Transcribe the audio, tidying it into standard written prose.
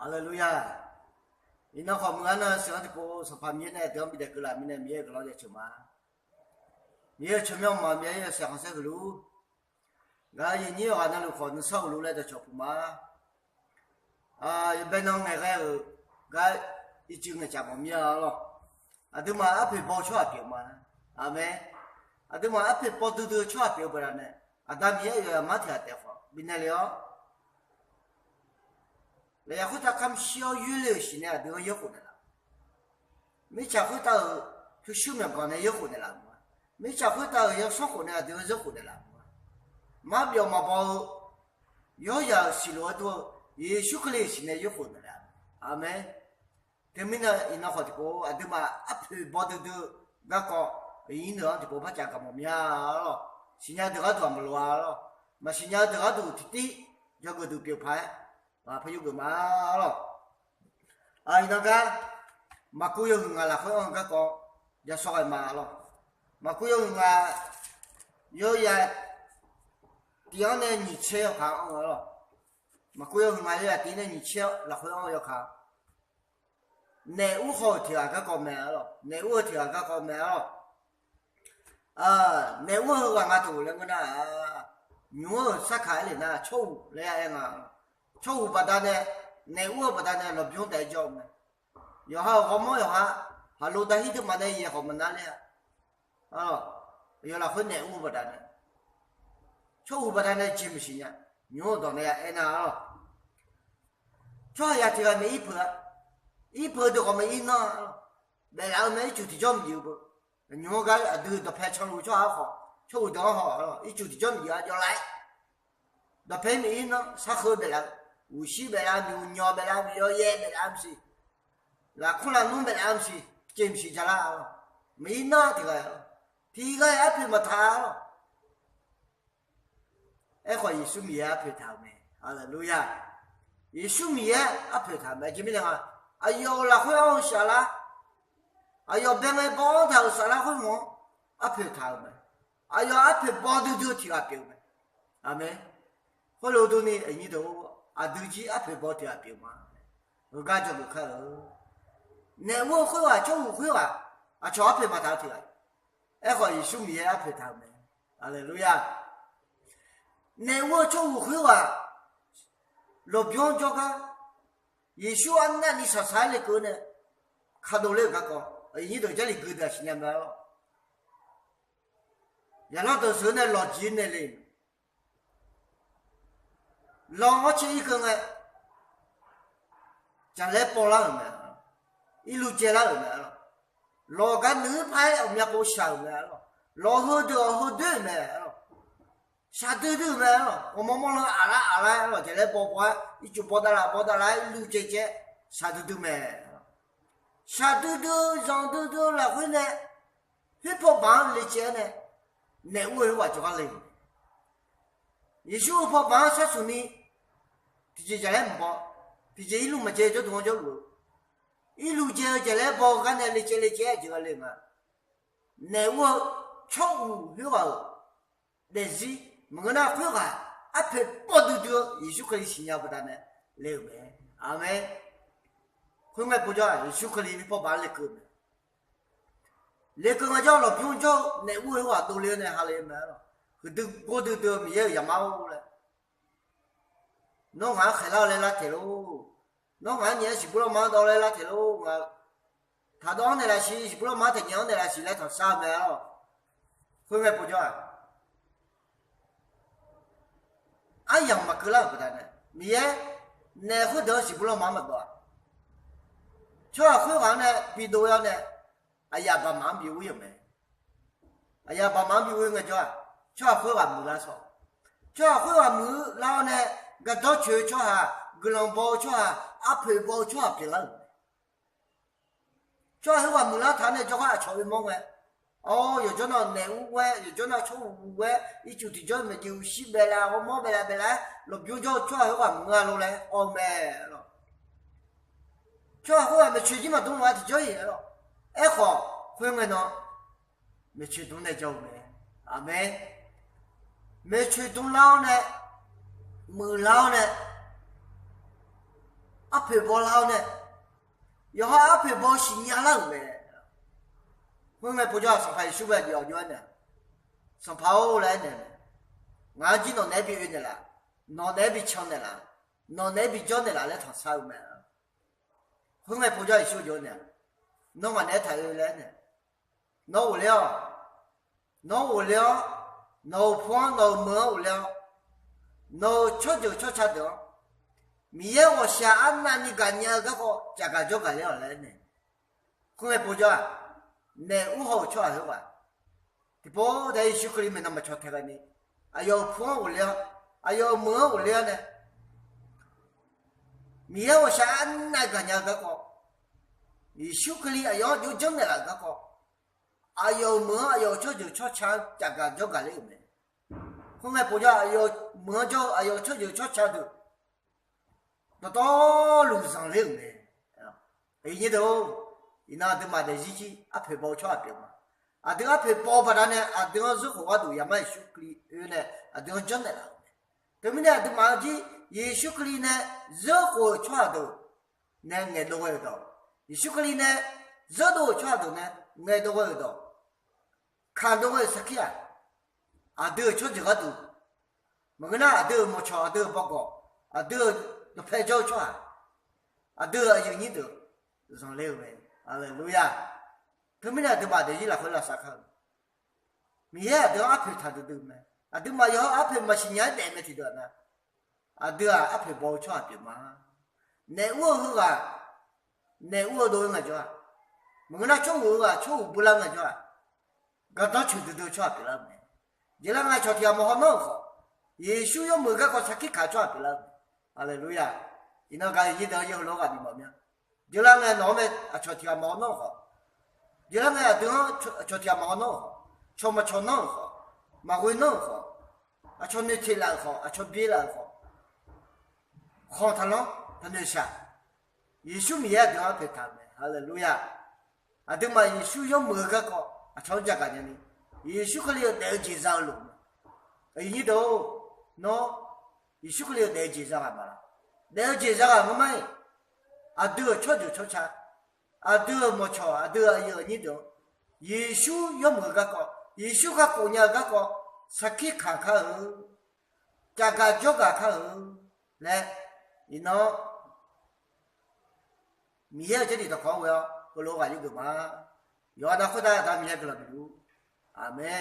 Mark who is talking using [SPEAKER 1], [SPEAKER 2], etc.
[SPEAKER 1] 哈利路亚！你那好么呢？上的个是旁边呢，对面的个啦，面呢面个老在吃嘛，面吃面嘛，面也上山个路，俺一年话那路可能少路来的吃不嘛，啊，一般能那个，俺一斤的加毛面了，啊，对嘛，阿陪包吃阿表嘛，阿妹，啊，对嘛，阿陪包都吃阿表不然呢，啊，咱面也马天的话，明天了。然后他看小娱乐性呢，都要结婚的了。没结婚到就手面刚才结婚的了嘛，没结婚到要上婚呢，都要结婚的了嘛。马表马包，要西罗多，也巧克力性呢结婚的了，阿妹。对面呢，那好的个，啊对嘛，阿陪包都那个，印度的个怕加个么面了，新疆的都没落了，嘛新疆的都弟，要个都表牌。啊，朋友个嘛咯，啊，那个马古有人啊，啦，好像个讲也说个嘛咯，马古有人啊，有也第二年你吃要看我咯，马古有人啊，有也第二年你吃，啦，好像要看，内务好听啊，个讲咩咯，内务听啊，个讲咩咯，啊，内务好啊，多那个那啊，牛杀开了那，臭来样啊。错误不但呢，内务不但呢，那不用带教嘛。然后我们要还录到里头嘛呢，也好么难了。啊，要那分内务不但呢，错误不但呢，记不行呀，牛到那哎那了。错呀，这个没一拍的我们一拿，没然后没就地叫没有不，牛个都拍长路错还好，错误多好了，一就地叫没有就来，那拍没一呢，啥喝不来。无锡白拉米，鸟白拉米，要野白拉米，那可能弄白拉米，真不是假啦，没那这个，第一个也陪么他了，哎，可以说米也陪他们，好了，路亚，也说米也陪他们，怎么样啊？哎呦，那会往下啦，哎呦，别个包头啥啦会么？陪他们，哎呦，陪包头就提阿表们，阿妹，后来都呢，你都。啊，都是啊，陪包的啊，别嘛，我感觉不看了。那我会话，叫我会话，啊，叫陪嘛他的，哎，可以兄弟也陪他们，阿门路亚。那我叫我会话，老不用叫个，也许俺那里啥啥的个呢，看到了个个，你到这里个的新年买了，然后到时候呢，老几那里。老我这一个呢，将来包了没了，一路接了没了，老个牛排我们也包小没了，老好多没了，啥都没了，我们忙了阿拉了，将来包，一就包到了，一路接，啥都没了，啥都让都了回来，一包棒来接呢，那我就讲嘞，也许我包棒啥说呢？直接下来唔包，直接一路没接就同我叫路，一路接下来包，刚才来接就个嘞嘛。那我错误对吧？但是我那会话，阿陪包都，也许可以新加坡的呢，来没？阿妹，会没不叫，也许可以包办来个没？来个我叫了，不用叫，那我话都来呢，还来没了，我都没有也马我了。侬还海捞来拉铁路，侬还你是不老马到来拉铁路我，他当的那是不老马的娘的那是来头啥没了，会不会不叫啊？俺养嘛个了不得呢，你那会得是不老马么多，这会玩呢比多要呢，哎呀把忙比我有没？哎呀把忙比我有个叫，这会玩没拉少，这会玩没然后呢？个到学校哈，个人包去哈，阿陪包去哈别人，这还话没了他呢，这话超为忙哎，哦，有叫那内务哎，有叫那错误哎，一就地叫没就西北啦，我毛北啦，老表叫这还话没啊，老嘞，哦没了，这话没去嘛东话地叫也了，哎好，会没呢？没去东来叫没，阿妹，没去东老呢。没老呢， 앞에 보라네 여하 앞에 보시냐라네 혼내 보자 상파이 수백 여전네 상파오라네 나지 너 내비 위네라 너 내비 쳤네라 너 내비 줬네라 내 타사우메 혼내 보자 수jo네 너가 내 타요라네 너 올려 너 올려 너 포함 너 뭐 올려 너 쳐줘 쳐차도 미에 오샤 안나니 가냐가고 자가jo가 려라네 그게 보자 내 우호 좋아요가 디보 대 슈크림에 너무 좋다가니 아요 포함 올려 아요 뭐 올려네 미에 오샤 안나 가냐가고 이 슈크림 아요 요정내라 가고 아요 뭐 아요 쳐줘 쳐차 자가jo가 려네 그게 보자 아요 뭐죠 아요 쳐줘 쳐차도 또 루상 려네 이제도 이나들 지지 앞에 보쳐 앞에 아들 앞에 뽑아라네 아들 저거도 야마 슈크리 은에 아들 전내라 때문에 아들 마지 예슈크리네 저거 쳐도 내 도거도 예슈크리네 저도 쳐도 내 도거도 칸도거 사키야 아들 저거도 뭐나 아들 뭐 쳐 아들 보고 아들 너 패줘 쳐 아들 유니도 좀 레오네 할렐루야 그러면 아들 마대지라 걸라 사카 미에 아들 앞에 타도면 아들 마요 앞에 마시냐 때문에 되더나 아들 앞에 뭐 쳐 앞에 내 우어가 내 우어도 응하죠 뭐나 총우가 총 불랑하죠 가다 주도 쳐 앞에라 제랑아 저티야 뭐 하노 예수요 뭐가 거 사키 가져 앞에라 할렐루야 이나가 이더 여로가 비면 제랑아 너네 저티야 뭐 하노 제랑아 너 저티야 뭐 하노 초마 초노 마고노 초네 칠라고 초비라고 호탈로 하늘샤 예수 미야 더 앞에 타네 할렐루야 아드마 예수요 뭐가 거 저자가 아니니 예수 그리어 내 제자로 이니도 너 예수 그리어 내 제자가 말아 내 제자가 뭐마이 아드 쳐줘 쳐차 아드 뭐쳐 아드 여니도 예수 요 뭐가 거 예수가 꼬냐 갖고 사키 카카 자가조가 카 네 이너 미야 저리도 거고요 그러고 가지고 마 요하다 코다 다 미야 그러고 아멘